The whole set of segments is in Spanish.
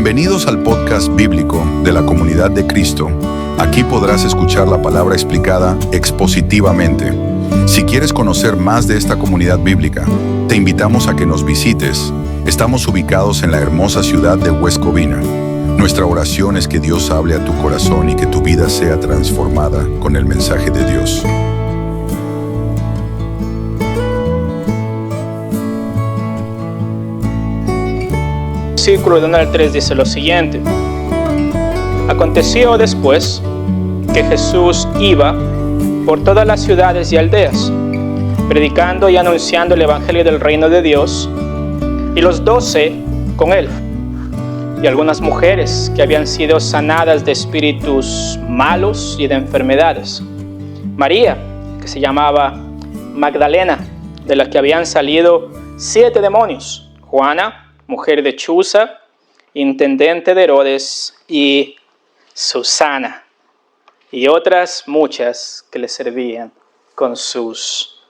Bienvenidos al podcast bíblico de la Comunidad de Cristo. Aquí podrás escuchar la palabra explicada expositivamente. Si quieres conocer más de esta comunidad bíblica, te invitamos a que nos visites. Estamos ubicados en la hermosa ciudad de West Covina. Nuestra oración es que Dios hable a tu corazón y que tu vida sea transformada con el mensaje de Dios. Versículo de 1 al 3 dice lo siguiente: Aconteció después que Jesús iba por todas las ciudades y aldeas, predicando y anunciando el evangelio del reino de Dios, y los 12 con él, y algunas mujeres que habían sido sanadas de espíritus malos y de enfermedades. María, que se llamaba Magdalena, de la que habían salido 7 demonios. Juana, mujer de Chuza, intendente de Herodes, y Susana, y otras muchas que le servían con sus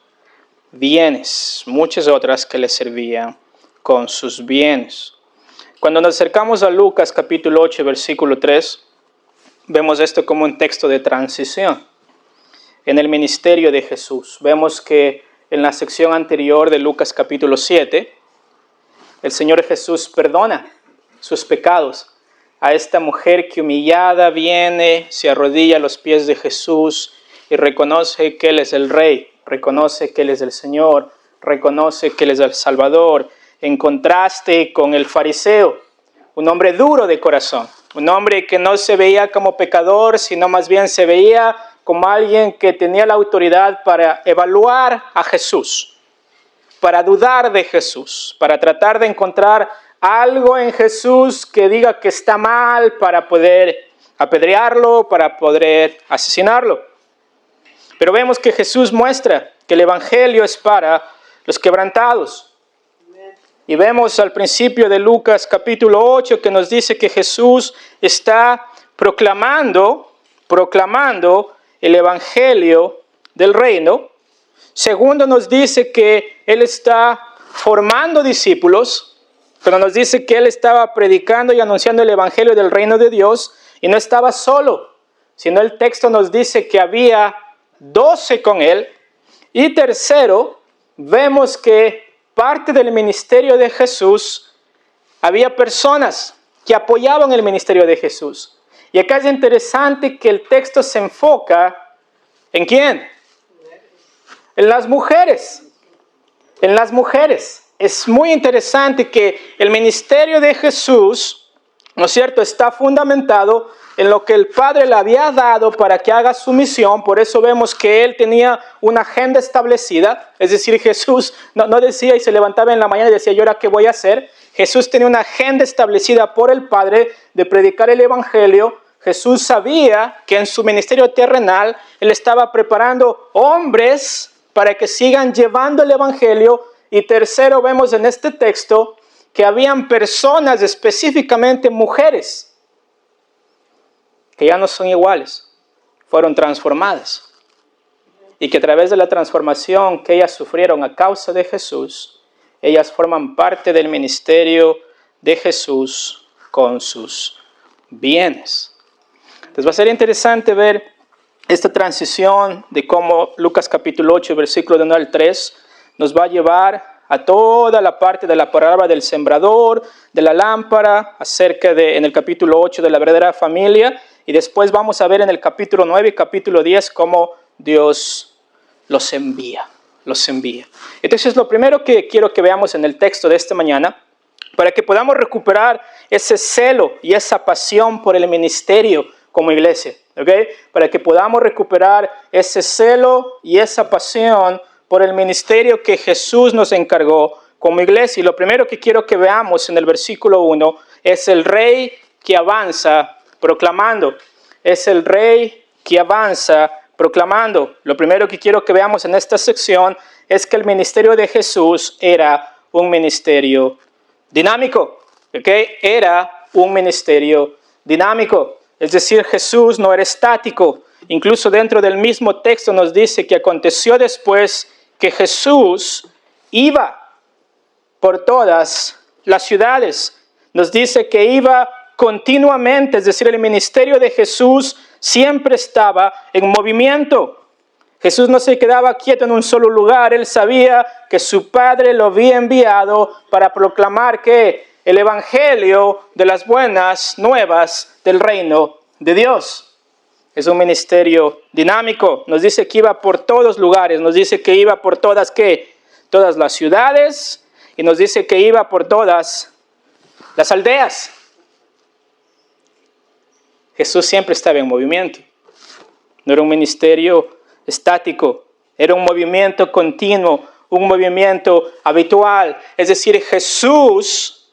bienes, muchas otras que le servían con sus bienes. Cuando nos acercamos a Lucas capítulo 8, versículo 3, vemos esto como un texto de transición en el ministerio de Jesús. Vemos que en la sección anterior de Lucas capítulo 7, el Señor Jesús perdona sus pecados a esta mujer que humillada viene, se arrodilla a los pies de Jesús y reconoce que Él es el Rey, reconoce que Él es el Señor, reconoce que Él es el Salvador, en contraste con el fariseo, un hombre duro de corazón, un hombre que no se veía como pecador, sino más bien se veía como alguien que tenía la autoridad para evaluar a Jesús, para dudar de Jesús, para tratar de encontrar algo en Jesús que diga que está mal para poder apedrearlo, para poder asesinarlo. Pero vemos que Jesús muestra que el evangelio es para los quebrantados. Y vemos al principio de Lucas capítulo 8 que nos dice que Jesús está proclamando el evangelio del reino. Segundo, nos dice que Él está formando discípulos, pero nos dice que Él estaba predicando y anunciando el evangelio del reino de Dios y no estaba solo, sino el texto nos dice que había 12 con Él. Y tercero, vemos que parte del ministerio de Jesús había personas que apoyaban el ministerio de Jesús. Y acá es interesante que el texto se enfoca ¿en quién? En las mujeres. En las mujeres. Es muy interesante que el ministerio de Jesús, ¿no es cierto?, está fundamentado en lo que el Padre le había dado para que haga su misión. Por eso vemos que Él tenía una agenda establecida. Es decir, Jesús no decía y se levantaba en la mañana y decía, ¿y ahora qué voy a hacer? Jesús tenía una agenda establecida por el Padre de predicar el evangelio. Jesús sabía que en su ministerio terrenal Él estaba preparando hombres para que sigan llevando el evangelio. Y tercero, vemos en este texto que habían personas, específicamente mujeres, que ya no son iguales, fueron transformadas. Y que a través de la transformación que ellas sufrieron a causa de Jesús, ellas forman parte del ministerio de Jesús con sus bienes. Entonces va a ser interesante ver esta transición de cómo Lucas capítulo 8, versículo de 1 al 3, nos va a llevar a toda la parte de la parábola del sembrador, de la lámpara, acerca de, en el capítulo 8, de la verdadera familia, y después vamos a ver en el capítulo 9 y capítulo 10 cómo Dios los envía. Entonces lo primero que quiero que veamos en el texto de esta mañana, para que podamos recuperar ese celo y esa pasión por el ministerio como iglesia, ¿okay? Para que podamos recuperar ese celo y esa pasión por el ministerio que Jesús nos encargó como iglesia. Y lo primero que quiero que veamos en el versículo 1 es el Rey que avanza proclamando. Es el Rey que avanza proclamando. Lo primero que quiero que veamos en esta sección es que el ministerio de Jesús era un ministerio dinámico. ¿Okay? Era un ministerio dinámico. Es decir, Jesús no era estático. Incluso dentro del mismo texto nos dice que aconteció después que Jesús iba por todas las ciudades. Nos dice que iba continuamente, es decir, el ministerio de Jesús siempre estaba en movimiento. Jesús no se quedaba quieto en un solo lugar. Él sabía que su Padre lo había enviado para proclamar que el evangelio de las buenas nuevas del reino de Dios. Es un ministerio dinámico. Nos dice que iba por todos lugares. Nos dice que iba por todas las ciudades. Y nos dice que iba por todas las aldeas. Jesús siempre estaba en movimiento. No era un ministerio estático, era un movimiento continuo, un movimiento habitual. Es decir, Jesús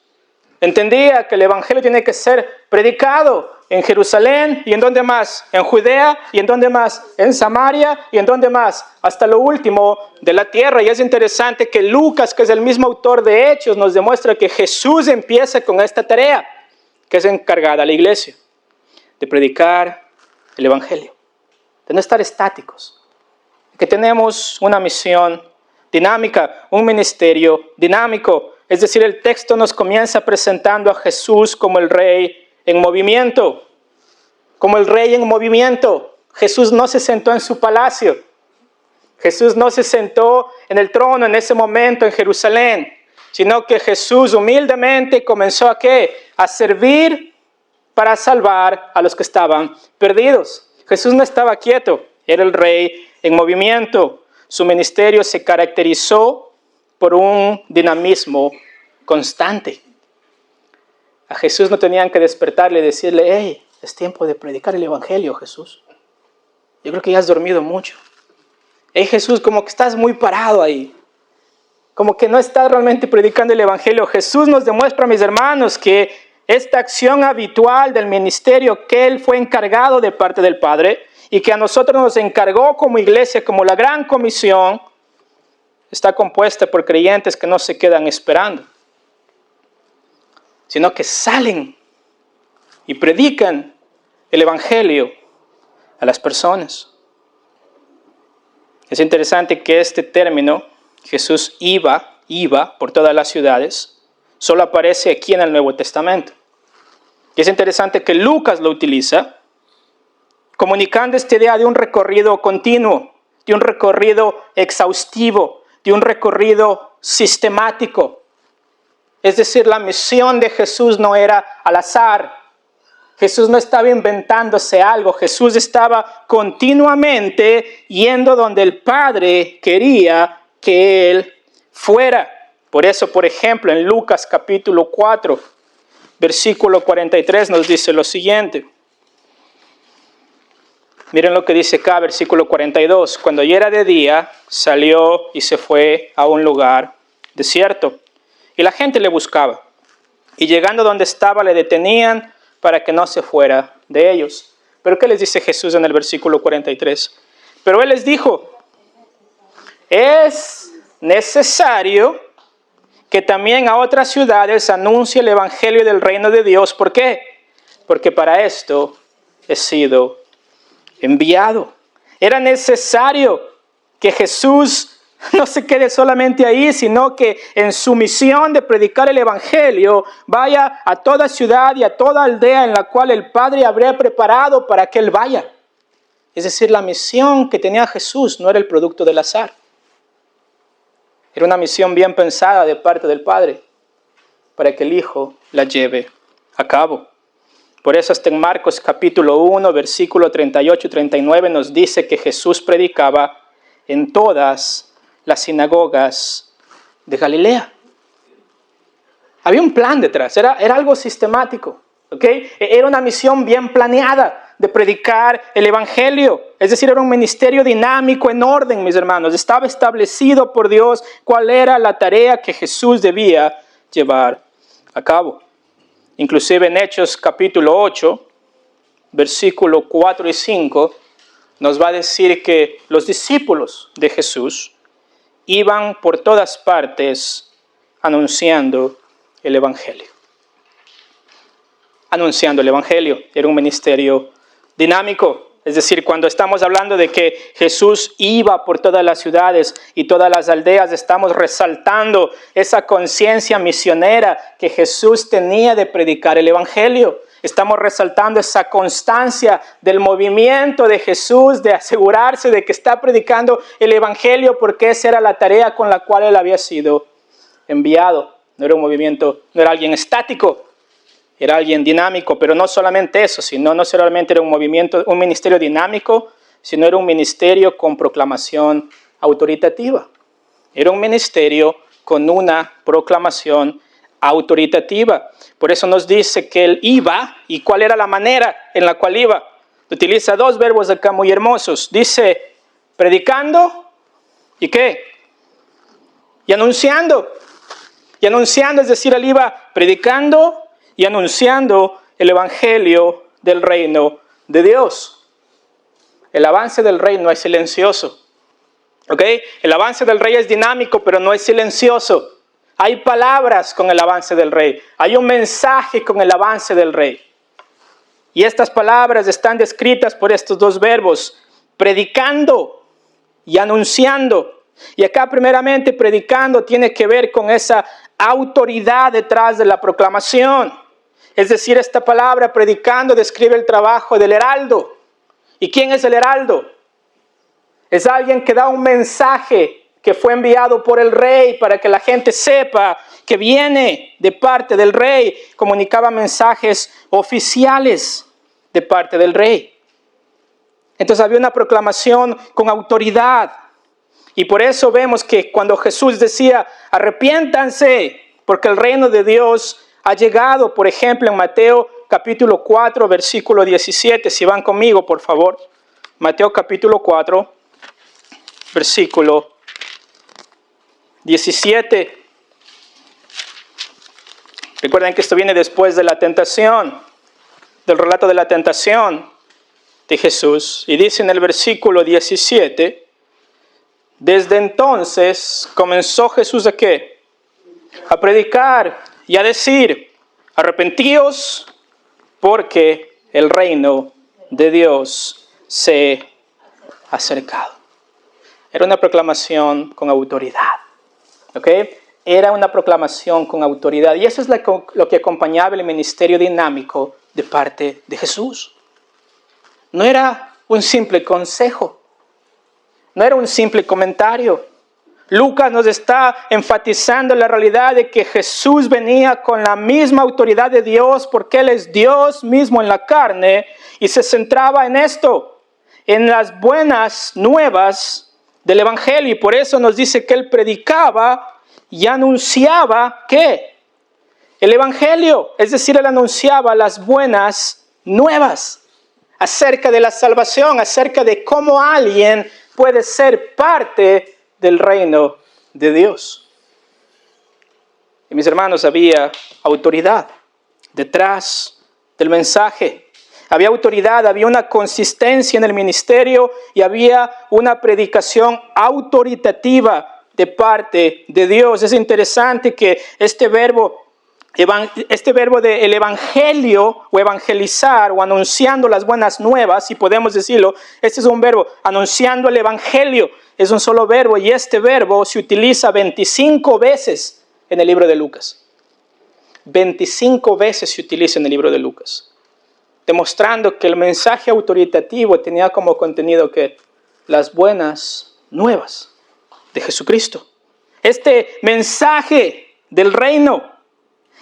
entendía que el evangelio tiene que ser predicado en Jerusalén y en dónde más, en Judea y en dónde más, en Samaria y en dónde más, hasta lo último de la tierra. Y es interesante que Lucas, que es el mismo autor de Hechos, nos demuestra que Jesús empieza con esta tarea que es encargada a la iglesia, de predicar el evangelio, de no estar estáticos. Que tenemos una misión dinámica, un ministerio dinámico. Es decir, el texto nos comienza presentando a Jesús como el rey en movimiento. Como el rey en movimiento. Jesús no se sentó en su palacio. Jesús no se sentó en el trono en ese momento en Jerusalén. Sino que Jesús humildemente comenzó ¿a qué? A servir para salvar a los que estaban perdidos. Jesús no estaba quieto. Era el rey en movimiento. Su ministerio se caracterizó por un dinamismo constante. A Jesús no tenían que despertarle y decirle, hey, es tiempo de predicar el evangelio, Jesús. Yo creo que ya has dormido mucho. Hey, Jesús, como que estás muy parado ahí. Como que no estás realmente predicando el evangelio. Jesús nos demuestra, mis hermanos, que esta acción habitual del ministerio que Él fue encargado de parte del Padre y que a nosotros nos encargó como iglesia, como la gran comisión, está compuesta por creyentes que no se quedan esperando, sino que salen y predican el evangelio a las personas. Es interesante que este término, Jesús iba por todas las ciudades, solo aparece aquí en el Nuevo Testamento. Y es interesante que Lucas lo utiliza, comunicando esta idea de un recorrido continuo, de un recorrido exhaustivo, de un recorrido sistemático. Es decir, la misión de Jesús no era al azar. Jesús no estaba inventándose algo. Jesús estaba continuamente yendo donde el Padre quería que Él fuera. Por eso, por ejemplo, en Lucas capítulo 4, versículo 43 nos dice lo siguiente. Miren lo que dice acá, versículo 42. Cuando ya era de día, salió y se fue a un lugar desierto. Y la gente le buscaba. Y llegando donde estaba, le detenían para que no se fuera de ellos. ¿Pero qué les dice Jesús en el versículo 43? Pero Él les dijo, es necesario que también a otras ciudades anuncie el evangelio del reino de Dios. ¿Por qué? Porque para esto he sido enviado. Era necesario que Jesús no se quede solamente ahí, sino que en su misión de predicar el evangelio vaya a toda ciudad y a toda aldea en la cual el Padre habría preparado para que Él vaya. Es decir, la misión que tenía Jesús no era el producto del azar. Era una misión bien pensada de parte del Padre para que el Hijo la lleve a cabo. Por eso hasta en Marcos capítulo 1, versículo 38 y 39 nos dice que Jesús predicaba en todas las sinagogas de Galilea. Había un plan detrás, era algo sistemático, ¿ok? Era una misión bien planeada de predicar el evangelio. Es decir, era un ministerio dinámico en orden, mis hermanos. Estaba establecido por Dios cuál era la tarea que Jesús debía llevar a cabo. Inclusive en Hechos capítulo 8, versículo 4 y 5, nos va a decir que los discípulos de Jesús iban por todas partes anunciando el evangelio. Anunciando el evangelio. Era un ministerio dinámico. Es decir, cuando estamos hablando de que Jesús iba por todas las ciudades y todas las aldeas, estamos resaltando esa conciencia misionera que Jesús tenía de predicar el evangelio. Estamos resaltando esa constancia del movimiento de Jesús, de asegurarse de que está predicando el evangelio, porque esa era la tarea con la cual él había sido enviado. No era un movimiento, no era alguien estático, era alguien dinámico, pero no solamente eso, sino no solamente era un movimiento, un ministerio dinámico, sino era un ministerio con proclamación autoritativa. Era un ministerio con una proclamación autoritativa. Por eso nos dice que él iba, y cuál era la manera en la cual iba. Utiliza dos verbos acá muy hermosos. Dice, predicando, ¿y qué? Y anunciando. Y anunciando, es decir, él iba predicando y anunciando el evangelio del reino de Dios. El avance del rey no es silencioso. ¿Ok? El avance del rey es dinámico, pero no es silencioso. Hay palabras con el avance del rey. Hay un mensaje con el avance del rey. Y estas palabras están descritas por estos dos verbos, predicando y anunciando. Y acá primeramente predicando tiene que ver con esa autoridad detrás de la proclamación. Es decir, esta palabra predicando describe el trabajo del heraldo. ¿Y quién es el heraldo? Es alguien que da un mensaje que fue enviado por el rey para que la gente sepa que viene de parte del rey. Comunicaba mensajes oficiales de parte del rey. Entonces había una proclamación con autoridad. Y por eso vemos que cuando Jesús decía, arrepiéntanse, porque el reino de Dios ha llegado, por ejemplo, en Mateo capítulo 4, versículo 17. Si van conmigo, por favor. Mateo capítulo 4, versículo 17. Recuerden que esto viene después de la tentación, del relato de la tentación de Jesús. Y dice en el versículo 17, desde entonces comenzó Jesús ¿a qué? A predicar y a decir, arrepentíos porque el reino de Dios se ha acercado. Era una proclamación con autoridad. ¿Ok? Era una proclamación con autoridad. Y eso es lo que acompañaba el ministerio dinámico de parte de Jesús. No era un simple consejo. No era un simple comentario. Lucas nos está enfatizando la realidad de que Jesús venía con la misma autoridad de Dios porque Él es Dios mismo en la carne y se centraba en esto, en las buenas nuevas del evangelio. Y por eso nos dice que Él predicaba y anunciaba ¿qué? El evangelio, es decir, Él anunciaba las buenas nuevas acerca de la salvación, acerca de cómo alguien puede ser parte del reino de Dios. Y mis hermanos, había autoridad detrás del mensaje. Había autoridad, había una consistencia en el ministerio y había una predicación autoritativa de parte de Dios. Es interesante que este verbo del evangelio o evangelizar o anunciando las buenas nuevas, si podemos decirlo, este es un verbo, anunciando el evangelio, es un solo verbo y este verbo se utiliza 25 veces en el libro de Lucas. 25 veces se utiliza en el libro de Lucas, demostrando que el mensaje autoritativo tenía como contenido que las buenas nuevas de Jesucristo. Este mensaje del reino.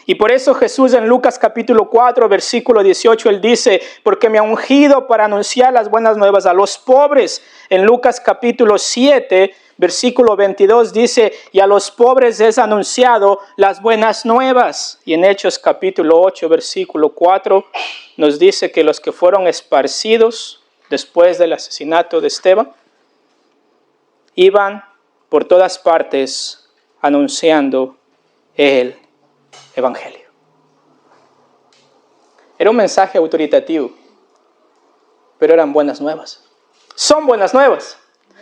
Y por eso Jesús en Lucas capítulo 4, versículo 18, Él dice, porque me ha ungido para anunciar las buenas nuevas a los pobres. En Lucas capítulo 7, versículo 22 dice, y a los pobres es anunciado las buenas nuevas. Y en Hechos capítulo 8, versículo 4, nos dice que los que fueron esparcidos después del asesinato de Esteban, iban por todas partes anunciando el evangelio. Era un mensaje autoritativo, pero eran buenas nuevas. Son buenas nuevas.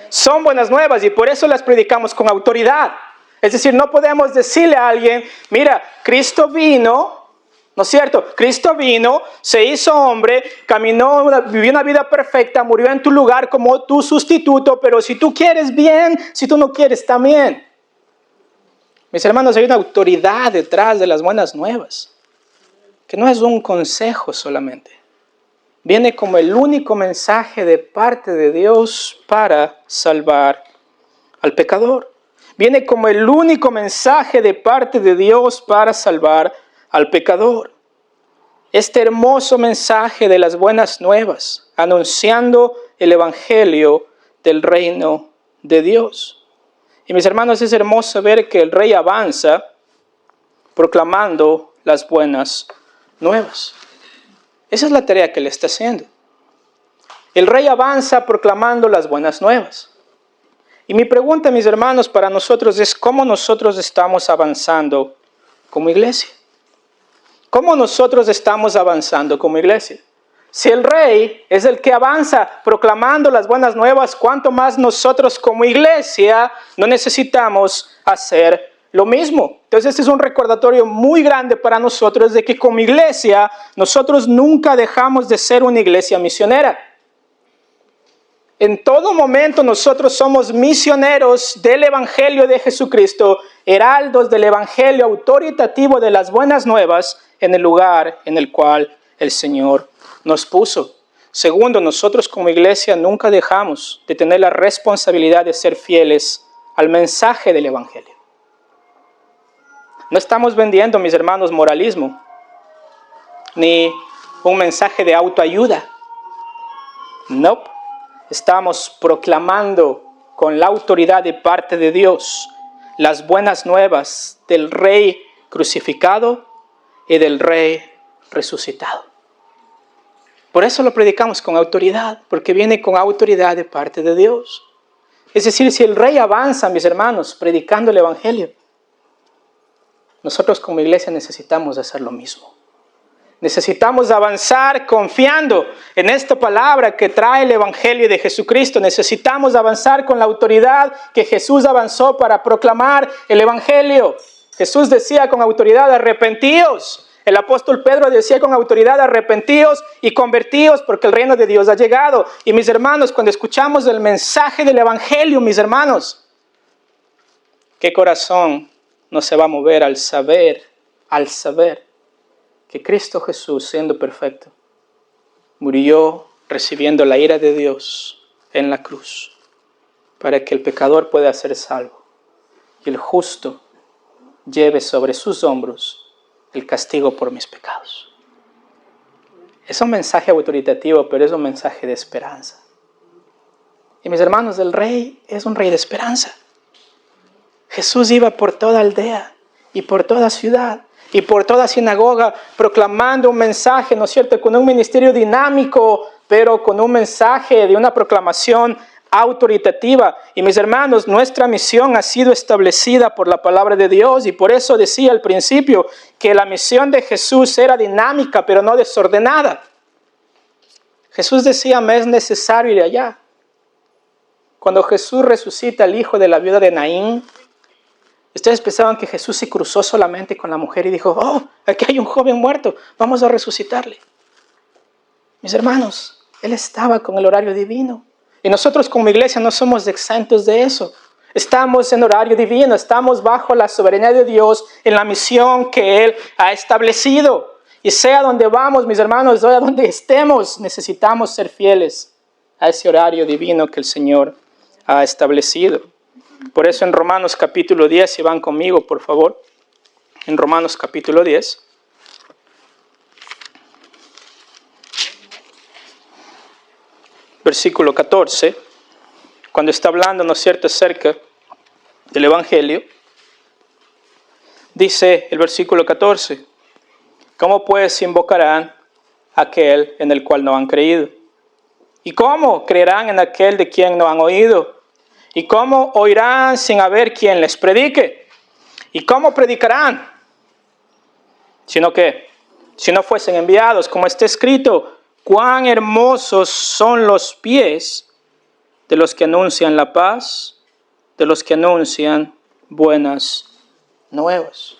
Son buenas nuevas y por eso las predicamos con autoridad. Es decir, no podemos decirle a alguien, mira, Cristo vino, ¿no es cierto? Cristo vino, se hizo hombre, caminó, vivió una vida perfecta, murió en tu lugar como tu sustituto, pero si tú quieres bien, si tú no quieres también. Mis hermanos, hay una autoridad detrás de las buenas nuevas que no es un consejo solamente. Viene como el único mensaje de parte de Dios para salvar al pecador. Viene como el único mensaje de parte de Dios para salvar al pecador. Este hermoso mensaje de las buenas nuevas, anunciando el evangelio del reino de Dios. Y mis hermanos, es hermoso ver que el rey avanza proclamando las buenas nuevas. Esa es la tarea que él está haciendo. El rey avanza proclamando las buenas nuevas. Y mi pregunta, mis hermanos, para nosotros es ¿cómo nosotros estamos avanzando como iglesia? ¿Cómo nosotros estamos avanzando como iglesia? Si el rey es el que avanza proclamando las buenas nuevas, ¿cuánto más nosotros como iglesia no necesitamos hacer lo mismo? Entonces este es un recordatorio muy grande para nosotros de que como iglesia nosotros nunca dejamos de ser una iglesia misionera. En todo momento nosotros somos misioneros del evangelio de Jesucristo, heraldos del evangelio autoritativo de las buenas nuevas en el lugar en el cual el Señor nos puso. Segundo, nosotros como iglesia nunca dejamos de tener la responsabilidad de ser fieles al mensaje del evangelio. No estamos vendiendo, mis hermanos, moralismo, ni un mensaje de autoayuda. No, estamos proclamando con la autoridad de parte de Dios las buenas nuevas del Rey crucificado y del Rey resucitado. Por eso lo predicamos con autoridad, porque viene con autoridad de parte de Dios. Es decir, si el Rey avanza, mis hermanos, predicando el evangelio, nosotros como iglesia necesitamos hacer lo mismo. Necesitamos avanzar confiando en esta palabra que trae el evangelio de Jesucristo. Necesitamos avanzar con la autoridad que Jesús avanzó para proclamar el evangelio. Jesús decía con autoridad, arrepentíos. El apóstol Pedro decía con autoridad, arrepentíos y convertíos porque el reino de Dios ha llegado. Y mis hermanos, cuando escuchamos el mensaje del evangelio, mis hermanos, ¿qué corazón no se va a mover al saber que Cristo Jesús, siendo perfecto, murió recibiendo la ira de Dios en la cruz para que el pecador pueda ser salvo y el justo lleve sobre sus hombros el castigo por mis pecados? Es un mensaje autoritativo, pero es un mensaje de esperanza. Y mis hermanos, el rey es un rey de esperanza. Jesús iba por toda aldea y por toda ciudad y por toda sinagoga proclamando un mensaje, ¿no es cierto?, con un ministerio dinámico, pero con un mensaje de una proclamación autoritativa. Y mis hermanos, nuestra misión ha sido establecida por la palabra de Dios, y por eso decía al principio que la misión de Jesús era dinámica, pero no desordenada. Jesús decía, me es necesario ir allá. Cuando Jesús resucita al hijo de la viuda de Naín, ustedes pensaban que Jesús se cruzó solamente con la mujer y dijo, oh, aquí hay un joven muerto, vamos a resucitarle. Mis hermanos, Él estaba con el horario divino. Y nosotros como iglesia no somos exentos de eso. Estamos en horario divino, estamos bajo la soberanía de Dios en la misión que Él ha establecido. Y sea donde vamos, mis hermanos, sea donde estemos, necesitamos ser fieles a ese horario divino que el Señor ha establecido. Por eso en Romanos capítulo 10, si van conmigo, por favor, en Romanos capítulo 10. Versículo 14, cuando está hablando, ¿no es cierto?, acerca del Evangelio, dice el versículo 14, ¿cómo pues invocarán a aquel en el cual no han creído? ¿Y cómo creerán en aquel de quien no han oído? ¿Y cómo oirán sin haber quien les predique? ¿Y cómo predicarán? Sino que, si no fuesen enviados, como está escrito, cuán hermosos son los pies de los que anuncian la paz, de los que anuncian buenas nuevas.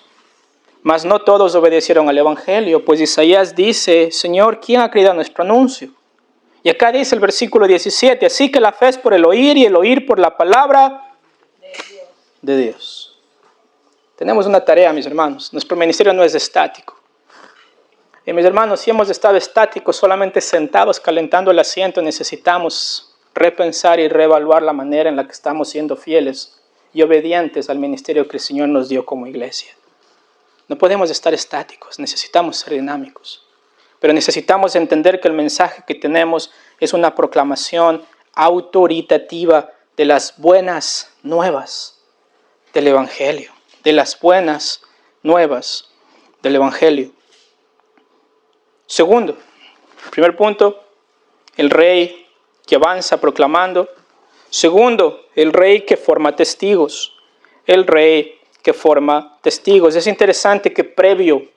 Mas no todos obedecieron al Evangelio, pues Isaías dice, Señor, ¿quién ha creído a nuestro anuncio? Y acá dice el versículo 17, así que la fe es por el oír y el oír por la palabra de Dios. Tenemos una tarea, mis hermanos. Nuestro ministerio no es estático. Y mis hermanos, si hemos estado estáticos, solamente sentados, calentando el asiento, necesitamos repensar y reevaluar la manera en la que estamos siendo fieles y obedientes al ministerio que el Señor nos dio como iglesia. No podemos estar estáticos, necesitamos ser dinámicos. Pero necesitamos entender que el mensaje que tenemos es una proclamación autoritativa de las buenas nuevas del Evangelio. De las buenas nuevas del Evangelio. Segundo, primer punto, el rey que avanza proclamando. Segundo, el rey que forma testigos. El rey que forma testigos. Es interesante que previo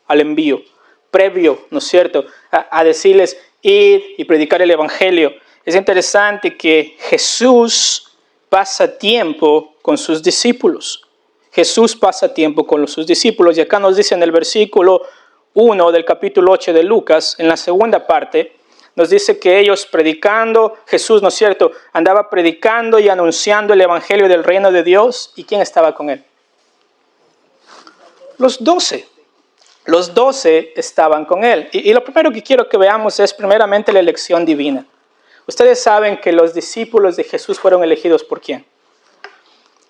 al envío, previo, ¿no es cierto?, a decirles ir y predicar el Evangelio, es interesante que Jesús pasa tiempo con sus discípulos. Jesús pasa tiempo con sus discípulos. Y acá nos dice en el versículo 1 del capítulo 8 de Lucas, en la segunda parte, nos dice que ellos predicando, Jesús, ¿no es cierto?, andaba predicando y anunciando el Evangelio del reino de Dios. ¿Y quién estaba con él? Los 12. Los 12 estaban con él. Y lo primero que quiero que veamos es primeramente la elección divina. Ustedes saben que los discípulos de Jesús fueron elegidos ¿por quién?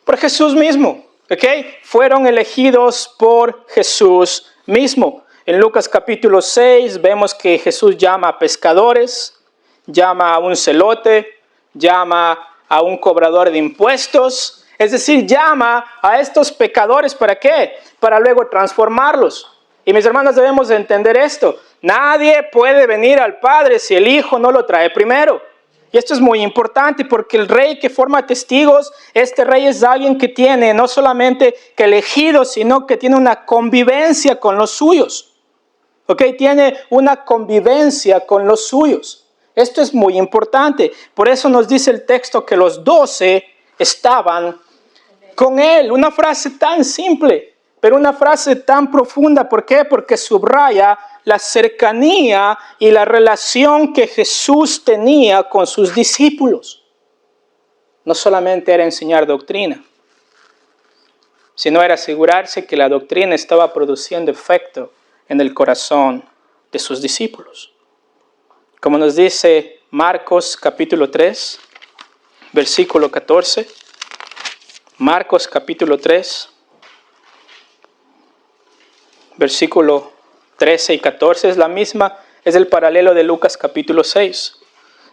Por Jesús mismo, ¿ok? Fueron elegidos por Jesús mismo. En Lucas capítulo 6 vemos que Jesús llama a pescadores, llama a un celote, llama a un cobrador de impuestos. Es decir, llama a estos pecadores, ¿para qué? Para luego transformarlos. Y mis hermanos, debemos de entender esto. Nadie puede venir al Padre si el Hijo no lo trae primero. Y esto es muy importante porque el rey que forma testigos, este rey es alguien que tiene no solamente que elegido, sino que tiene una convivencia con los suyos. ¿Ok? Tiene una convivencia con los suyos. Esto es muy importante. Por eso nos dice el texto que los 12 estaban con él. Una frase tan simple, pero una frase tan profunda. ¿Por qué? Porque subraya la cercanía y la relación que Jesús tenía con sus discípulos. No solamente era enseñar doctrina, sino era asegurarse que la doctrina estaba produciendo efecto en el corazón de sus discípulos. Como nos dice Marcos capítulo 3, versículo 14. Marcos capítulo 3, versículo 13 y 14, es la misma, es el paralelo de Lucas capítulo 6.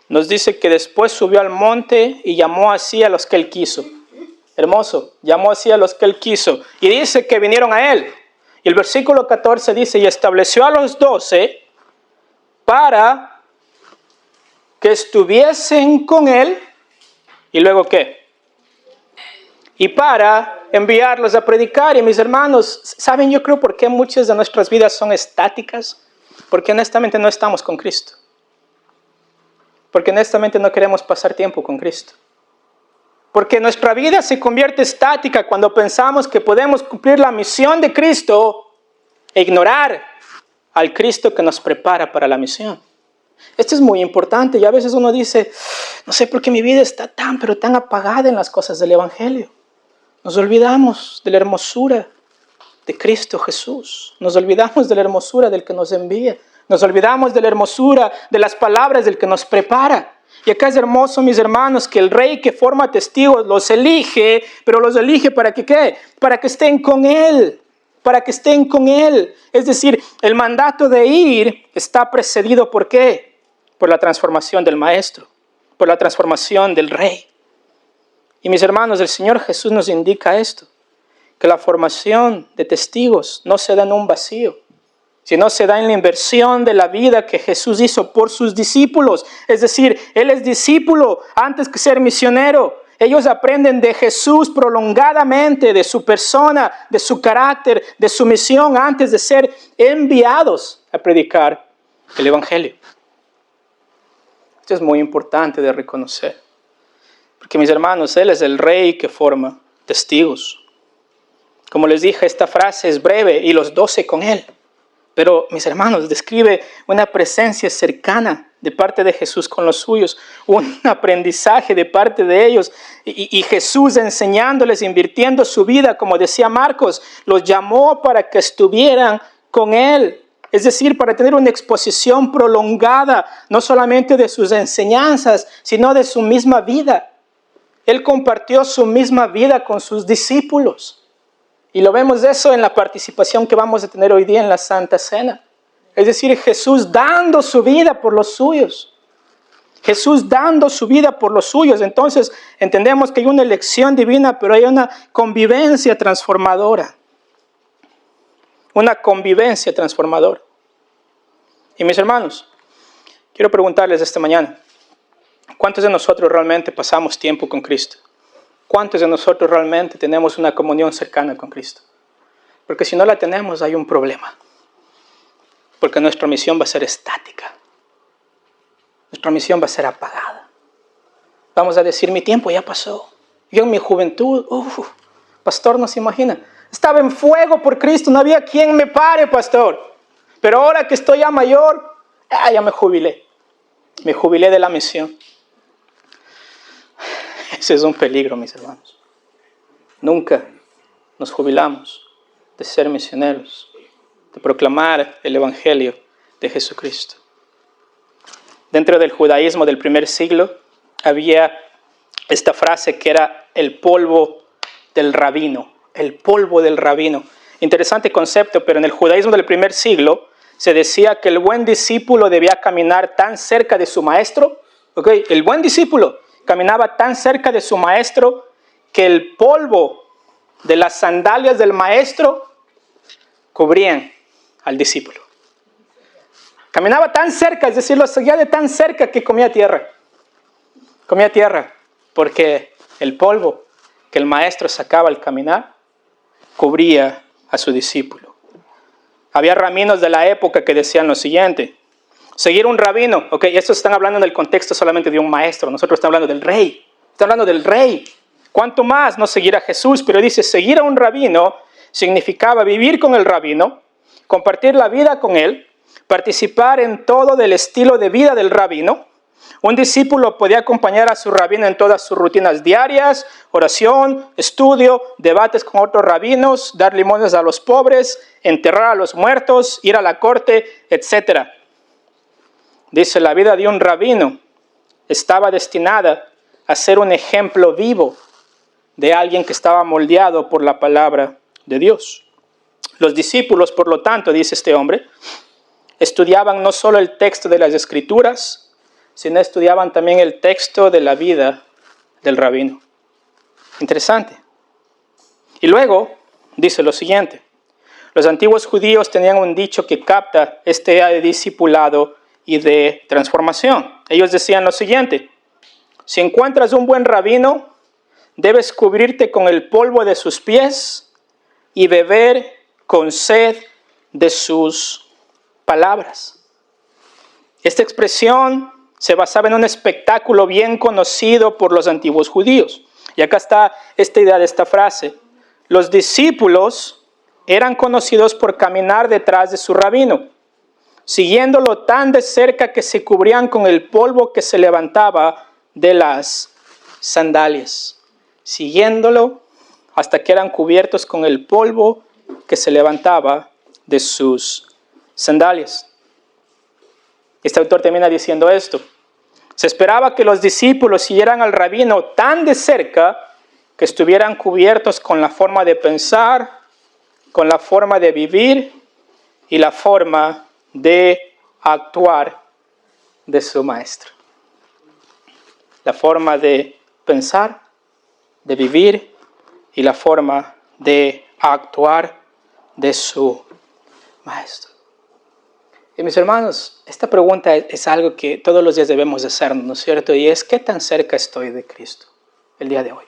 Nos dice que después subió al monte y llamó así a los que él quiso. Hermoso, llamó así a los que él quiso. Y dice que vinieron a él. Y el versículo 14 dice, y estableció a los 12 para que estuviesen con él. ¿Y luego qué? Y para enviarlos a predicar. Y mis hermanos, ¿saben? Yo creo por qué muchas de nuestras vidas son estáticas. Porque honestamente no estamos con Cristo. Porque honestamente no queremos pasar tiempo con Cristo. Porque nuestra vida se convierte estática cuando pensamos que podemos cumplir la misión de Cristo e ignorar al Cristo que nos prepara para la misión. Esto es muy importante y a veces uno dice, no sé por qué mi vida está pero tan apagada en las cosas del Evangelio. Nos olvidamos de la hermosura de Cristo Jesús. Nos olvidamos de la hermosura del que nos envía. Nos olvidamos de la hermosura de las palabras del que nos prepara. Y acá es hermoso, mis hermanos, que el rey que forma testigos los elige, pero los elige ¿para que qué? Para que estén con él. Para que estén con él. Es decir, el mandato de ir está precedido ¿por qué? Por la transformación del maestro, por la transformación del rey. Y mis hermanos, el Señor Jesús nos indica esto, que la formación de testigos no se da en un vacío, sino se da en la inversión de la vida que Jesús hizo por sus discípulos. Es decir, Él es discípulo antes que ser misionero. Ellos aprenden de Jesús prolongadamente, de su persona, de su carácter, de su misión antes de ser enviados a predicar el Evangelio. Esto es muy importante de reconocer. Porque mis hermanos, Él es el rey que forma testigos. Como les dije, esta frase es breve y los 12 con Él. Pero mis hermanos, describe una presencia cercana de parte de Jesús con los suyos, un aprendizaje de parte de ellos y Jesús enseñándoles, invirtiendo su vida, como decía Marcos, los llamó para que estuvieran con Él. Es decir, para tener una exposición prolongada, no solamente de sus enseñanzas, sino de su misma vida. Él compartió su misma vida con sus discípulos. Y lo vemos eso en la participación que vamos a tener hoy día en la Santa Cena. Es decir, Jesús dando su vida por los suyos. Jesús dando su vida por los suyos. Entonces entendemos que hay una elección divina, pero hay una convivencia transformadora. Una convivencia transformadora. Y mis hermanos, quiero preguntarles esta mañana, ¿cuántos de nosotros realmente pasamos tiempo con Cristo? ¿Cuántos de nosotros realmente tenemos una comunión cercana con Cristo? Porque si no la tenemos, hay un problema. Porque nuestra misión va a ser estática. Nuestra misión va a ser apagada. Vamos a decir, mi tiempo ya pasó. Yo en mi juventud, pastor, no se imagina. Estaba en fuego por Cristo, no había quien me pare, pastor. Pero ahora que estoy ya mayor, ya me jubilé. Me jubilé de la misión. Ese es un peligro, mis hermanos. Nunca nos jubilamos de ser misioneros, de proclamar el Evangelio de Jesucristo. Dentro del judaísmo del primer siglo había esta frase que era el polvo del rabino. El polvo del rabino. Interesante concepto, pero en el judaísmo del primer siglo se decía que el buen discípulo debía caminar tan cerca de su maestro. El buen discípulo caminaba tan cerca de su maestro que el polvo de las sandalias del maestro cubrían al discípulo. Caminaba tan cerca, es decir, lo seguía de tan cerca que comía tierra. Comía tierra porque el polvo que el maestro sacaba al caminar cubría a su discípulo. Había rabinos de la época que decían lo siguiente: seguir un rabino, estos están hablando en el contexto solamente de un maestro, nosotros estamos hablando del rey, ¿Cuánto más no seguir a Jesús? Pero dice, seguir a un rabino significaba vivir con el rabino, compartir la vida con él, participar en todo del estilo de vida del rabino. Un discípulo podía acompañar a su rabino en todas sus rutinas diarias, oración, estudio, debates con otros rabinos, dar limosnas a los pobres, enterrar a los muertos, ir a la corte, etc. Dice, la vida de un rabino estaba destinada a ser un ejemplo vivo de alguien que estaba moldeado por la palabra de Dios. Los discípulos, por lo tanto, dice este hombre, estudiaban no solo el texto de las Escrituras, sino estudiaban también el texto de la vida del rabino. Interesante. Y luego dice lo siguiente: los antiguos judíos tenían un dicho que capta este idea de discipulado y de transformación. Ellos decían lo siguiente: si encuentras un buen rabino, debes cubrirte con el polvo de sus pies y beber con sed de sus palabras. Esta expresión se basaba en un espectáculo bien conocido por los antiguos judíos. Y acá está esta idea de esta frase: los discípulos eran conocidos por caminar detrás de su rabino, siguiéndolo tan de cerca que se cubrían con el polvo que se levantaba de las sandalias. Siguiéndolo hasta que eran cubiertos con el polvo que se levantaba de sus sandalias. Este autor termina diciendo esto: se esperaba que los discípulos siguieran al rabino tan de cerca que estuvieran cubiertos con la forma de pensar, con la forma de vivir y la forma de actuar de su maestro. La forma de pensar, de vivir y la forma de actuar de su maestro. Y mis hermanos, esta pregunta es algo que todos los días debemos de hacernos, ¿no es cierto? Y es, ¿qué tan cerca estoy de Cristo el día de hoy?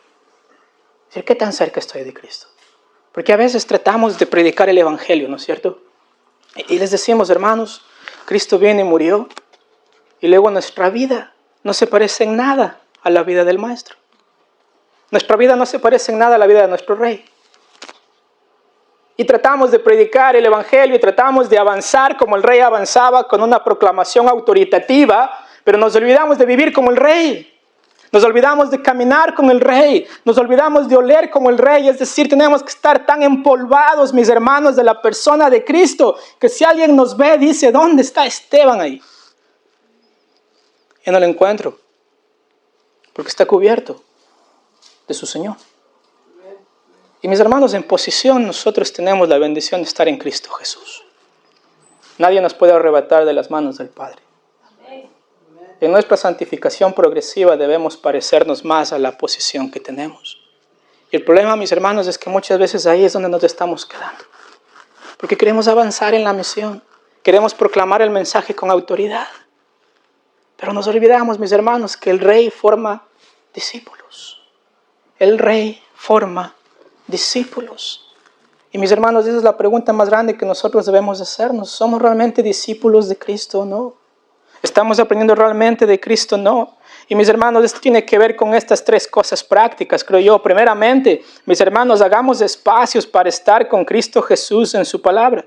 Es decir, ¿qué tan cerca estoy de Cristo? Porque a veces tratamos de predicar el Evangelio, ¿no es cierto? Y les decimos, hermanos, Cristo viene y murió, y luego nuestra vida no se parece en nada a la vida del Maestro. Nuestra vida no se parece en nada a la vida de nuestro Rey. Y tratamos de predicar el Evangelio y tratamos de avanzar como el Rey avanzaba con una proclamación autoritativa, pero nos olvidamos de vivir como el Rey. Nos olvidamos de caminar con el Rey. Nos olvidamos de oler como el Rey. Es decir, tenemos que estar tan empolvados, mis hermanos, de la persona de Cristo, que si alguien nos ve, dice, ¿dónde está Esteban ahí? Yo no lo encuentro, porque está cubierto de su Señor. Y mis hermanos, en posición nosotros tenemos la bendición de estar en Cristo Jesús. Nadie nos puede arrebatar de las manos del Padre. En nuestra santificación progresiva debemos parecernos más a la posición que tenemos. Y el problema, mis hermanos, es que muchas veces ahí es donde nos estamos quedando. Porque queremos avanzar en la misión. Queremos proclamar el mensaje con autoridad. Pero nos olvidamos, mis hermanos, que el Rey forma discípulos. El Rey forma discípulos. Y mis hermanos, esa es la pregunta más grande que nosotros debemos hacernos. ¿Somos realmente discípulos de Cristo o no? ¿Estamos aprendiendo realmente de Cristo o no? Y mis hermanos, esto tiene que ver con estas tres cosas prácticas, creo yo. Primeramente, mis hermanos, hagamos espacios para estar con Cristo Jesús en su palabra.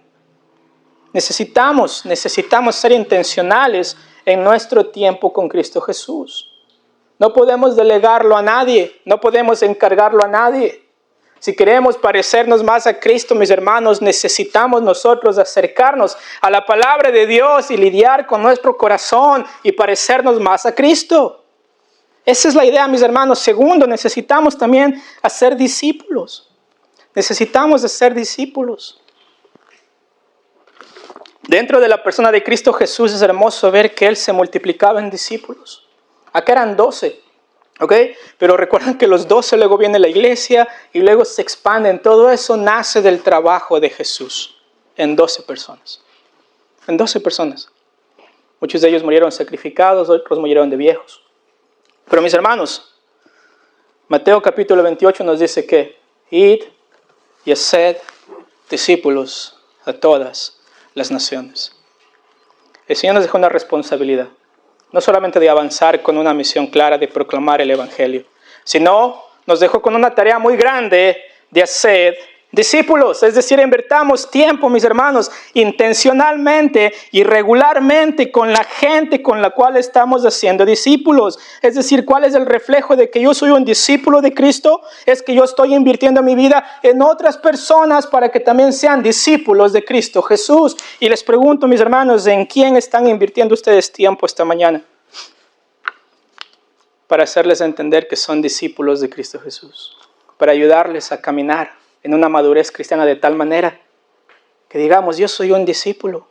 Necesitamos ser intencionales en nuestro tiempo con Cristo Jesús. No podemos delegarlo a nadie, no podemos encargarlo a nadie. Si queremos parecernos más a Cristo, mis hermanos, necesitamos nosotros acercarnos a la palabra de Dios y lidiar con nuestro corazón y parecernos más a Cristo. Esa es la idea, mis hermanos. Segundo, necesitamos también hacer discípulos. Necesitamos hacer discípulos. Dentro de la persona de Cristo Jesús es hermoso ver que Él se multiplicaba en discípulos. Acá eran 12. ¿Ok? Pero recuerden que los 12 luego viene la iglesia y luego se expanden. Todo eso nace del trabajo de Jesús en 12 personas. En 12 personas. Muchos de ellos murieron sacrificados, otros murieron de viejos. Pero mis hermanos, Mateo capítulo 28 nos dice que id y haced discípulos a todas las naciones. El Señor nos dejó una responsabilidad. No solamente de avanzar con una misión clara de proclamar el Evangelio, sino nos dejó con una tarea muy grande de hacer discípulos. Es decir, invertamos tiempo, mis hermanos, intencionalmente y regularmente con la gente con la cual estamos haciendo discípulos. Es decir, ¿cuál es el reflejo de que yo soy un discípulo de Cristo? Es que yo estoy invirtiendo mi vida en otras personas para que también sean discípulos de Cristo Jesús. Y les pregunto, mis hermanos, ¿en quién están invirtiendo ustedes tiempo esta mañana? Para hacerles entender que son discípulos de Cristo Jesús. Para ayudarles a caminar en una madurez cristiana de tal manera que digamos, yo soy un discípulo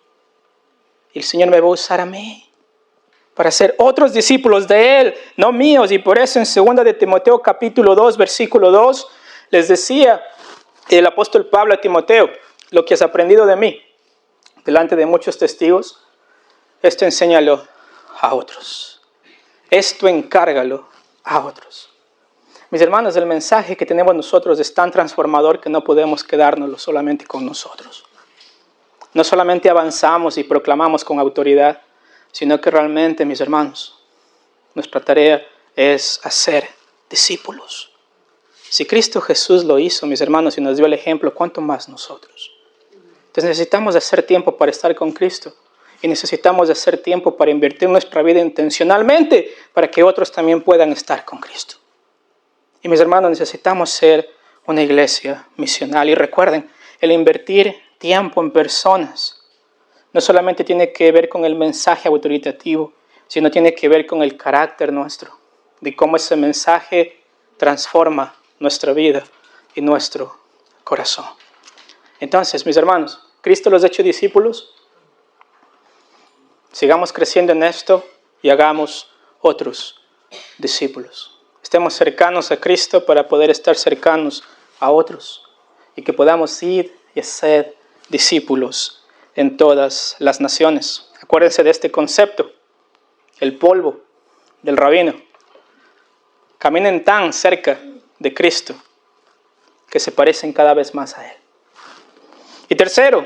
y el Señor me va a usar a mí para ser otros discípulos de Él, no míos. Y por eso en 2 de Timoteo capítulo 2, versículo 2, les decía el apóstol Pablo a Timoteo, lo que has aprendido de mí, delante de muchos testigos, esto enséñalo a otros. Esto encárgalo a otros. Mis hermanos, el mensaje que tenemos nosotros es tan transformador que no podemos quedárnoslo solamente con nosotros. No solamente avanzamos y proclamamos con autoridad, sino que realmente, mis hermanos, nuestra tarea es hacer discípulos. Si Cristo Jesús lo hizo, mis hermanos, y nos dio el ejemplo, ¿cuánto más nosotros? Entonces necesitamos hacer tiempo para estar con Cristo. Y necesitamos hacer tiempo para invertir nuestra vida intencionalmente para que otros también puedan estar con Cristo. Y mis hermanos, necesitamos ser una iglesia misional. Y recuerden, el invertir tiempo en personas no solamente tiene que ver con el mensaje autoritativo, sino tiene que ver con el carácter nuestro, de cómo ese mensaje transforma nuestra vida y nuestro corazón. Entonces, mis hermanos, Cristo los ha hecho discípulos. Sigamos creciendo en esto y hagamos otros discípulos. Estemos cercanos a Cristo para poder estar cercanos a otros y que podamos ir y ser discípulos en todas las naciones. Acuérdense de este concepto, el polvo del rabino. Caminen tan cerca de Cristo que se parecen cada vez más a Él. Y tercero,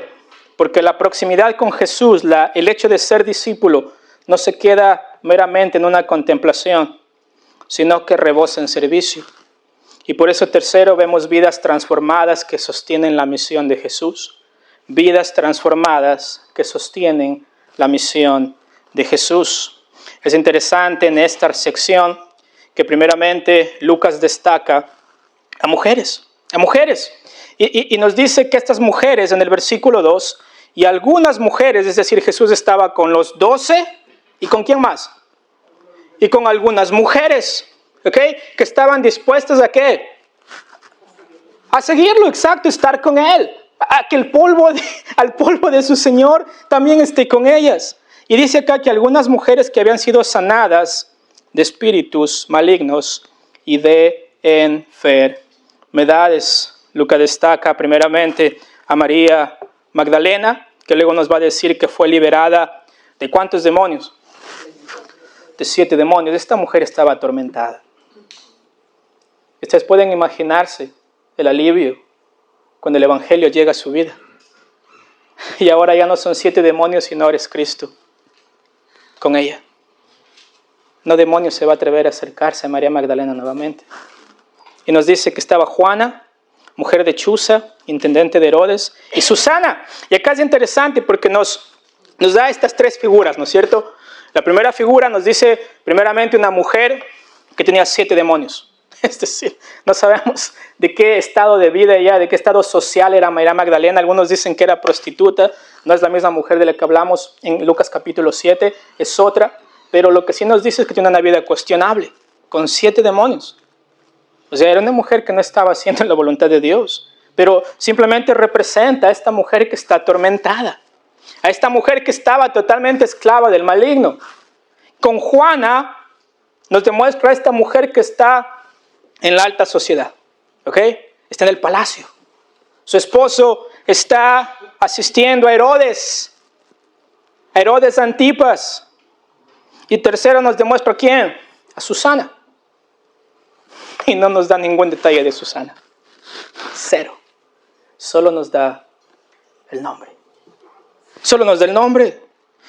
porque la proximidad con Jesús, el hecho de ser discípulo, no se queda meramente en una contemplación, sino que rebosa en servicio. Y por eso, tercero, vemos vidas transformadas que sostienen la misión de Jesús. Vidas transformadas que sostienen la misión de Jesús. Es interesante en esta sección que primeramente Lucas destaca a mujeres. Y nos dice que estas mujeres en el versículo 2, y algunas mujeres, es decir, Jesús estaba con los 12, ¿y con quién más? Y con algunas mujeres, ¿ok? Que estaban dispuestas ¿a qué? A seguirlo, exacto, estar con Él. A que al polvo de su Señor también esté con ellas. Y dice acá que algunas mujeres que habían sido sanadas de espíritus malignos y de enfermedades. Lucas destaca primeramente a María Magdalena, que luego nos va a decir que fue liberada de ¿cuántos demonios? De 7 demonios. Esta mujer estaba atormentada. Ustedes pueden imaginarse el alivio cuando el Evangelio llega a su vida. Y ahora ya no son 7 demonios, sino ahora es Cristo con ella. No demonio se va a atrever a acercarse a María Magdalena nuevamente. Y nos dice que estaba Juana, mujer de Chuza, intendente de Herodes, y Susana. Y acá es interesante porque nos da estas 3 figuras, ¿no es cierto? La primera figura nos dice primeramente una mujer que tenía 7 demonios. Es decir, no sabemos de qué estado de vida ella, de qué estado social era María Magdalena. Algunos dicen que era prostituta. No es la misma mujer de la que hablamos en Lucas capítulo 7, es otra. Pero lo que sí nos dice es que tiene una vida cuestionable, con 7 demonios. O sea, era una mujer que no estaba haciendo la voluntad de Dios, pero simplemente representa a esta mujer que está atormentada, a esta mujer que estaba totalmente esclava del maligno. Con Juana nos demuestra a esta mujer que está en la alta sociedad, ¿ok? Está en el palacio. Su esposo está asistiendo a Herodes Antipas. Y tercero nos demuestra ¿a quién? A Susana. Y no nos da ningún detalle de Susana. 0. Solo nos da el nombre. Solo nos da el nombre.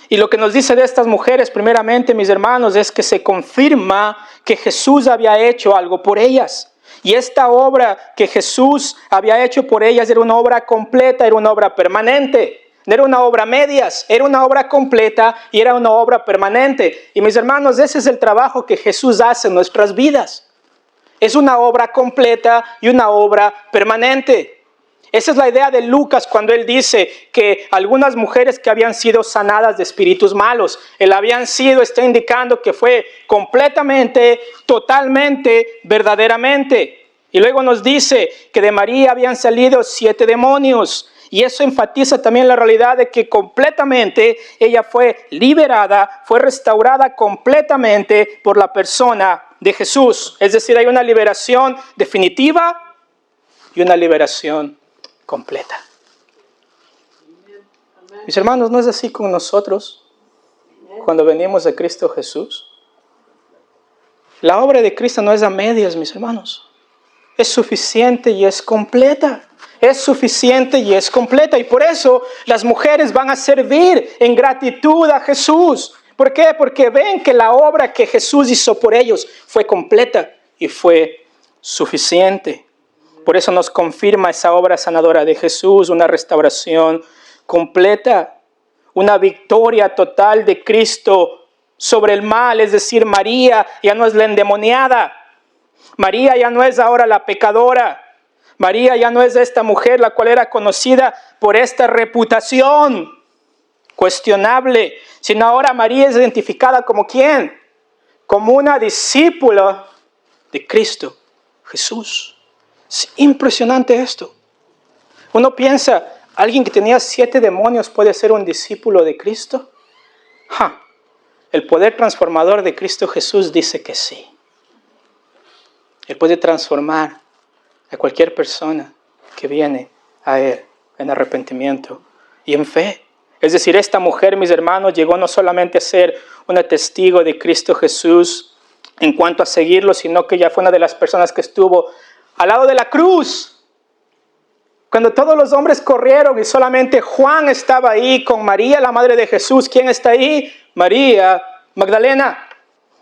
Y lo que nos dice de estas mujeres, primeramente, mis hermanos, es que se confirma que Jesús había hecho algo por ellas. Y esta obra que Jesús había hecho por ellas era una obra completa, era una obra permanente. No era una obra medias, era una obra completa y era una obra permanente. Y mis hermanos, ese es el trabajo que Jesús hace en nuestras vidas. Es una obra completa y una obra permanente. Esa es la idea de Lucas cuando él dice que algunas mujeres que habían sido sanadas de espíritus malos, está indicando que fue completamente, totalmente, verdaderamente. Y luego nos dice que de María habían salido 7 demonios. Y eso enfatiza también la realidad de que completamente ella fue liberada, fue restaurada completamente por la persona de Jesús. Es decir, hay una liberación definitiva y una liberación completa. Mis hermanos, ¿no es así con nosotros cuando venimos a Cristo Jesús? La obra de Cristo no es a medias, mis hermanos. Es suficiente y es completa. Es suficiente y es completa. Y por eso las mujeres van a servir en gratitud a Jesús. ¿Por qué? Porque ven que la obra que Jesús hizo por ellos fue completa y fue suficiente. Por eso nos confirma esa obra sanadora de Jesús, una restauración completa, una victoria total de Cristo sobre el mal. Es decir, María ya no es la endemoniada. María ya no es ahora la pecadora. María ya no es esta mujer la cual era conocida por esta reputación cuestionable, sino ahora María es identificada como ¿quién? Como una discípula de Cristo Jesús. Es impresionante esto. Uno piensa, ¿alguien que tenía 7 demonios puede ser un discípulo de Cristo? El poder transformador de Cristo Jesús dice que sí. Él puede transformar a cualquier persona que viene a Él en arrepentimiento y en fe. Es decir, esta mujer, mis hermanos, llegó no solamente a ser una testigo de Cristo Jesús en cuanto a seguirlo, sino que ya fue una de las personas que estuvo al lado de la cruz. Cuando todos los hombres corrieron y solamente Juan estaba ahí con María, la madre de Jesús. ¿Quién está ahí? María Magdalena.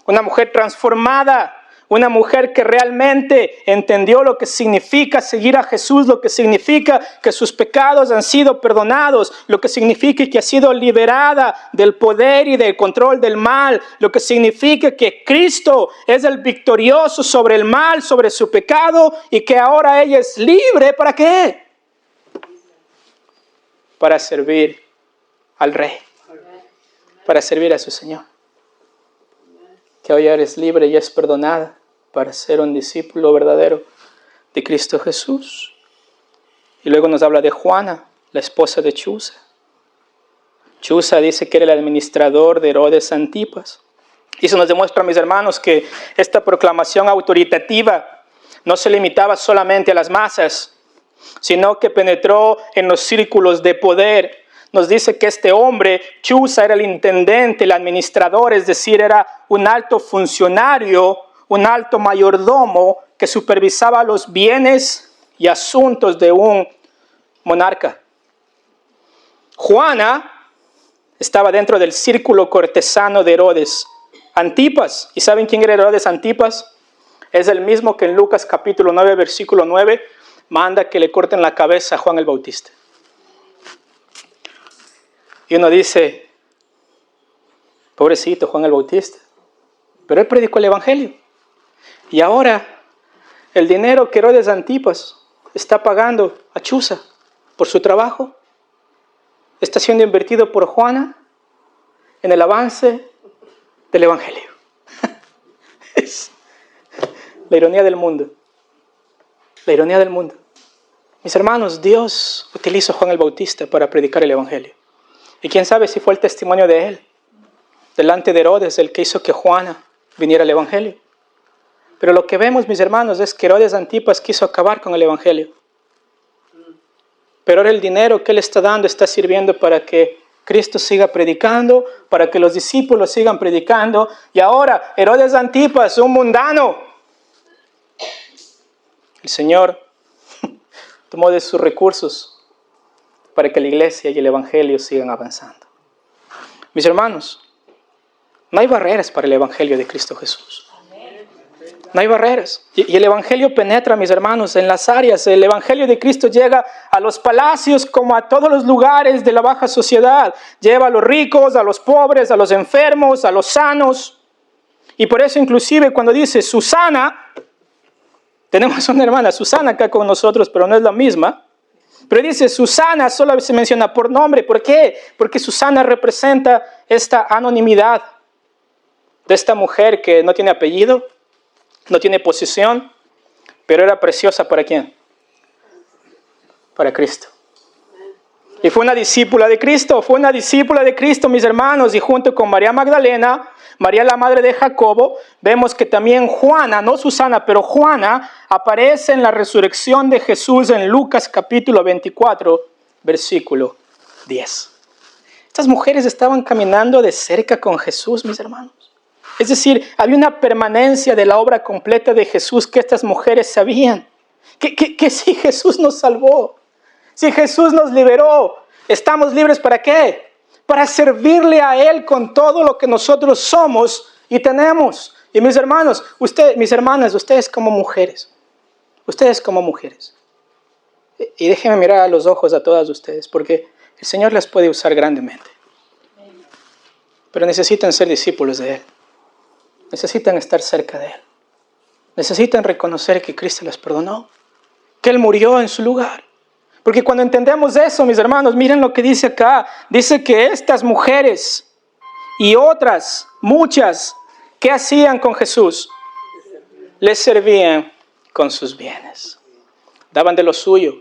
Una mujer transformada. Una mujer que realmente entendió lo que significa seguir a Jesús, lo que significa que sus pecados han sido perdonados, lo que significa que ha sido liberada del poder y del control del mal, lo que significa que Cristo es el victorioso sobre el mal, sobre su pecado, y que ahora ella es libre. ¿Para qué? Para servir al Rey, para servir a su Señor. Que hoy eres libre y es perdonada para ser un discípulo verdadero de Cristo Jesús. Y luego nos habla de Juana, la esposa de Chuza. Chuza dice que era el administrador de Herodes Antipas. Y eso nos demuestra, mis hermanos, que esta proclamación autoritativa no se limitaba solamente a las masas, sino que penetró en los círculos de poder. Nos dice que este hombre, Chuza, era el intendente, el administrador, es decir, era un alto funcionario, un alto mayordomo que supervisaba los bienes y asuntos de un monarca. Juana estaba dentro del círculo cortesano de Herodes Antipas. ¿Y saben quién era Herodes Antipas? Es el mismo que en Lucas capítulo 9, versículo 9, manda que le corten la cabeza a Juan el Bautista. Y uno dice, pobrecito Juan el Bautista, pero él predicó el Evangelio. Y ahora el dinero que Herodes Antipas está pagando a Chuza por su trabajo está siendo invertido por Juana en el avance del Evangelio. Es la ironía del mundo. La ironía del mundo. Mis hermanos, Dios utilizó a Juan el Bautista para predicar el Evangelio. Y quién sabe si fue el testimonio de él, delante de Herodes, el que hizo que Juana viniera al Evangelio. Pero lo que vemos, mis hermanos, es que Herodes Antipas quiso acabar con el Evangelio. Pero ahora el dinero que él está dando está sirviendo para que Cristo siga predicando, para que los discípulos sigan predicando. Y ahora Herodes Antipas, un mundano, el Señor tomó de sus recursos para que la iglesia y el Evangelio sigan avanzando. Mis hermanos, no hay barreras para el Evangelio de Cristo Jesús. No hay barreras. Y el Evangelio penetra, mis hermanos, en las áreas. El Evangelio de Cristo llega a los palacios como a todos los lugares de la baja sociedad. Lleva a los ricos, a los pobres, a los enfermos, a los sanos. Y por eso inclusive cuando dice Susana, tenemos una hermana Susana acá con nosotros, pero no es la misma. Pero dice Susana, solo se menciona por nombre. ¿Por qué? Porque Susana representa esta anonimidad de esta mujer que no tiene apellido, no tiene posición, pero era preciosa ¿para quién? Para Cristo. Y fue una discípula de Cristo, mis hermanos, y junto con María Magdalena, María la madre de Jacobo, vemos que también Juana, no Susana, pero Juana, aparece en la resurrección de Jesús en Lucas capítulo 24, versículo 10. Estas mujeres estaban caminando de cerca con Jesús, mis hermanos. Es decir, había una permanencia de la obra completa de Jesús que estas mujeres sabían. Que si Jesús nos salvó, si Jesús nos liberó, ¿estamos libres para qué? Para servirle a Él con todo lo que nosotros somos y tenemos. Y mis hermanos, mis hermanas, ustedes como mujeres, y déjenme mirar a los ojos a todas ustedes, porque el Señor las puede usar grandemente. Pero necesitan ser discípulos de Él. Necesitan estar cerca de Él. Necesitan reconocer que Cristo les perdonó, que Él murió en su lugar. Porque cuando entendemos eso, mis hermanos, miren lo que dice acá. Dice que estas mujeres y otras, muchas, ¿qué hacían con Jesús? Les servían con sus bienes. Daban de lo suyo,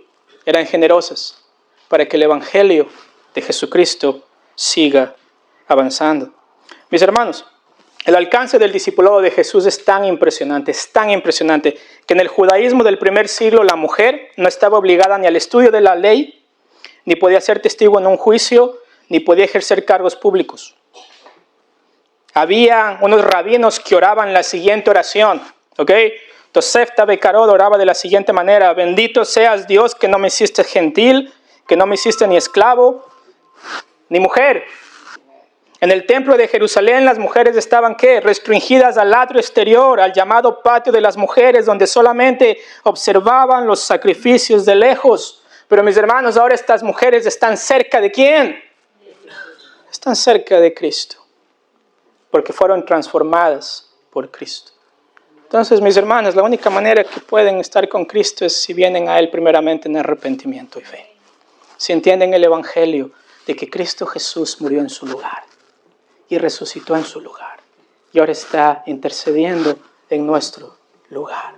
eran generosas para que el Evangelio de Jesucristo siga avanzando. Mis hermanos, el alcance del discipulado de Jesús es tan impresionante, que en el judaísmo del primer siglo la mujer no estaba obligada ni al estudio de la ley, ni podía ser testigo en un juicio, ni podía ejercer cargos públicos. Había unos rabinos que oraban la siguiente oración, ¿ok? Tosefta Becarod oraba de la siguiente manera: bendito seas Dios que no me hiciste gentil, que no me hiciste ni esclavo, ni mujer. En el templo de Jerusalén las mujeres estaban, ¿qué? Restringidas al atrio exterior, al llamado patio de las mujeres, donde solamente observaban los sacrificios de lejos. Pero mis hermanos, ahora estas mujeres están cerca ¿de quién? Están cerca de Cristo, porque fueron transformadas por Cristo. Entonces, mis hermanos, la única manera que pueden estar con Cristo es si vienen a Él primeramente en arrepentimiento y fe. Si entienden el Evangelio de que Cristo Jesús murió en su lugar y resucitó en su lugar y ahora está intercediendo en nuestro lugar.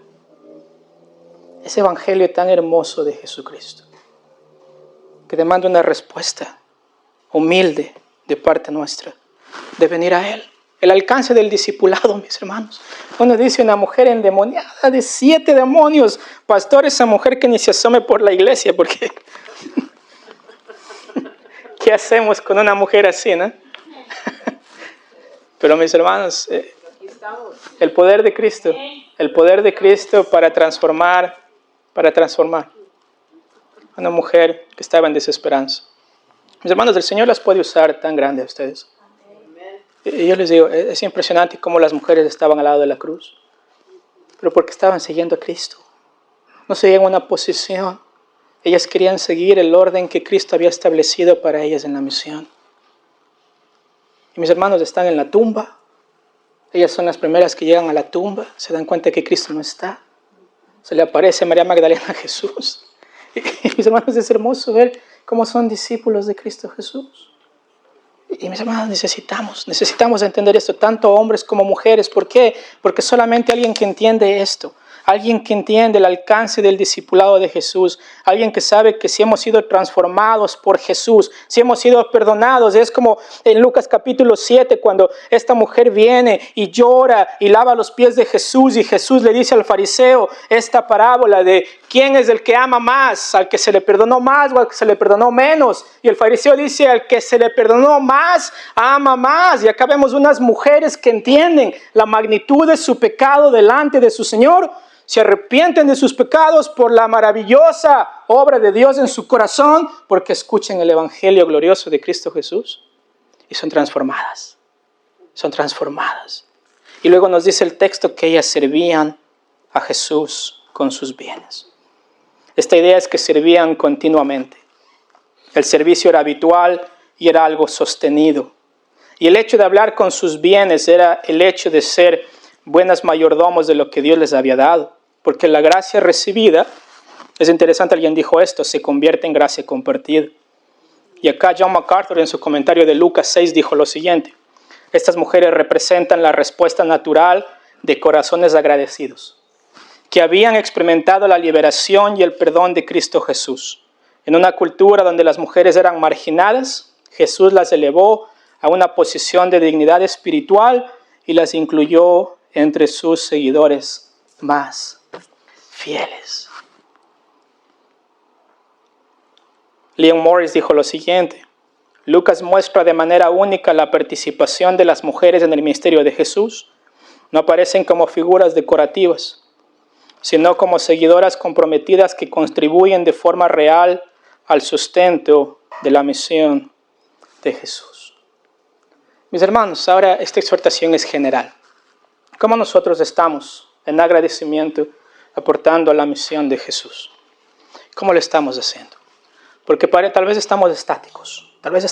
Ese Evangelio tan hermoso de Jesucristo que demanda una respuesta humilde de parte nuestra de venir a Él. El alcance del discipulado, mis hermanos. Uno dice una mujer endemoniada de 7 demonios. Pastor, esa mujer que ni se asome por la iglesia, porque ¿qué hacemos con una mujer así, no? Pero mis hermanos, el poder de Cristo para transformar una mujer que estaba en desesperanza. Mis hermanos, el Señor las puede usar tan grande a ustedes. Y yo les digo, es impresionante cómo las mujeres estaban al lado de la cruz, pero porque estaban siguiendo a Cristo. No seguían una posición. Ellas querían seguir el orden que Cristo había establecido para ellas en la misión. Y mis hermanos están en la tumba. Ellas son las primeras que llegan a la tumba. Se dan cuenta que Cristo no está. Se le aparece María Magdalena a Jesús. Y mis hermanos, es hermoso ver cómo son discípulos de Cristo Jesús. Y mis hermanos, necesitamos entender esto, tanto hombres como mujeres. ¿Por qué? Porque solamente alguien que entiende esto, alguien que entiende el alcance del discipulado de Jesús, alguien que sabe que si hemos sido transformados por Jesús, si hemos sido perdonados, es como en Lucas capítulo 7, cuando esta mujer viene y llora y lava los pies de Jesús, y Jesús le dice al fariseo esta parábola de ¿quién es el que ama más? ¿Al que se le perdonó más o al que se le perdonó menos? Y el fariseo dice, al que se le perdonó más, ama más. Y acá vemos unas mujeres que entienden la magnitud de su pecado delante de su Señor, se arrepienten de sus pecados por la maravillosa obra de Dios en su corazón, porque escuchan el Evangelio glorioso de Cristo Jesús y son transformadas. Y luego nos dice el texto que ellas servían a Jesús con sus bienes. Esta idea es que servían continuamente. El servicio era habitual y era algo sostenido. Y el hecho de hablar con sus bienes era el hecho de ser buenas mayordomos de lo que Dios les había dado. Porque la gracia recibida, es interesante, alguien dijo esto, se convierte en gracia compartida. Y acá John MacArthur en su comentario de Lucas 6 dijo lo siguiente: estas mujeres representan la respuesta natural de corazones agradecidos, que habían experimentado la liberación y el perdón de Cristo Jesús. En una cultura donde las mujeres eran marginadas, Jesús las elevó a una posición de dignidad espiritual y las incluyó entre sus seguidores más fieles. Leon Morris dijo lo siguiente: Lucas muestra de manera única la participación de las mujeres en el ministerio de Jesús. No aparecen como figuras decorativas, sino como seguidoras comprometidas que contribuyen de forma real al sustento de la misión de Jesús. Mis hermanos, ahora esta exhortación es general. ¿Cómo nosotros estamos en agradecimiento aportando a la misión de Jesús? ¿Cómo lo estamos haciendo? Porque tal vez estamos estáticos, tal vez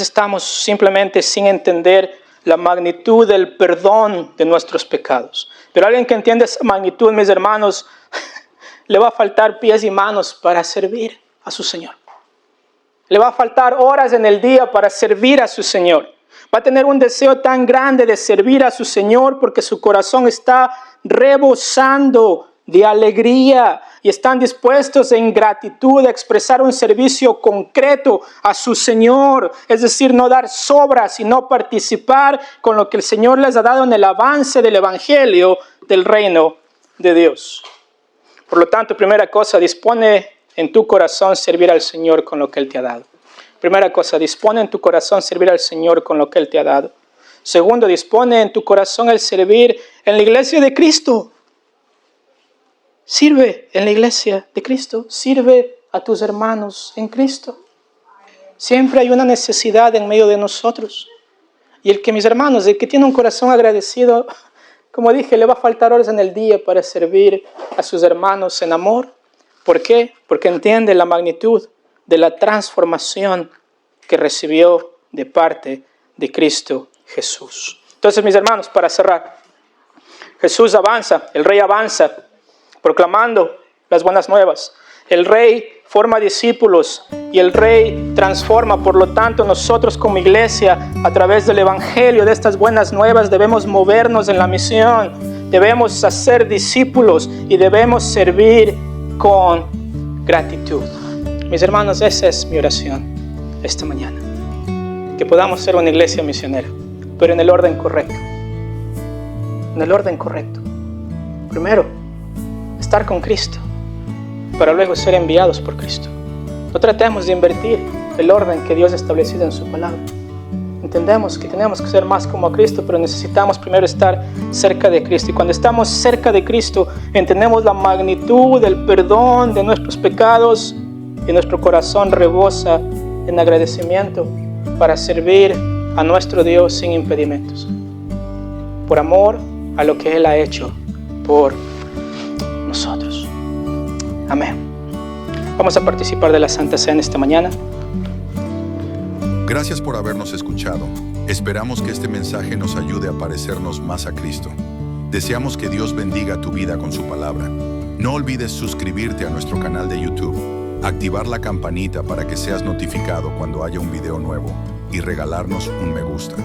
estamos simplemente sin entender la magnitud del perdón de nuestros pecados. Pero alguien que entiende esa magnitud, mis hermanos, le va a faltar pies y manos para servir a su Señor. Le va a faltar horas en el día para servir a su Señor. Va a tener un deseo tan grande de servir a su Señor porque su corazón está rebosando de alegría y están dispuestos en gratitud a expresar un servicio concreto a su Señor. Es decir, no dar sobras, sino participar con lo que el Señor les ha dado en el avance del Evangelio del reino de Dios. Por lo tanto, primera cosa, dispone en tu corazón servir al Señor con lo que Él te ha dado. Primera cosa, dispone en tu corazón servir al Señor con lo que Él te ha dado. Segundo, dispone en tu corazón el servir en la iglesia de Cristo. Sirve en la iglesia de Cristo. Sirve a tus hermanos en Cristo. Siempre hay una necesidad en medio de nosotros. Y mis hermanos, el que tiene un corazón agradecido, como dije, le va a faltar horas en el día para servir a sus hermanos en amor. ¿Por qué? Porque entiende la magnitud de la transformación que recibió de parte de Cristo Jesús. Entonces, mis hermanos, para cerrar, Jesús avanza, el Rey avanza, proclamando las buenas nuevas. El Rey forma discípulos y el Rey transforma. Por lo tanto, nosotros como iglesia, a través del Evangelio, de estas buenas nuevas, debemos movernos en la misión. Debemos hacer discípulos y debemos servir con gratitud. Mis hermanos, esa es mi oración esta mañana. Que podamos ser una iglesia misionera, pero en el orden correcto. En el orden correcto. Primero, estar con Cristo, para luego ser enviados por Cristo. No tratemos de invertir el orden que Dios ha establecido en su palabra. Entendemos que tenemos que ser más como Cristo, pero necesitamos primero estar cerca de Cristo. Y cuando estamos cerca de Cristo, entendemos la magnitud del perdón de nuestros pecados y nuestro corazón rebosa en agradecimiento para servir a nuestro Dios sin impedimentos. Por amor a lo que Él ha hecho por nosotros. Amén. Vamos a participar de la Santa Cena esta mañana. Gracias por habernos escuchado. Esperamos que este mensaje nos ayude a parecernos más a Cristo. Deseamos que Dios bendiga tu vida con su palabra. No olvides suscribirte a nuestro canal de YouTube, activar la campanita para que seas notificado cuando haya un video nuevo y regalarnos un me gusta.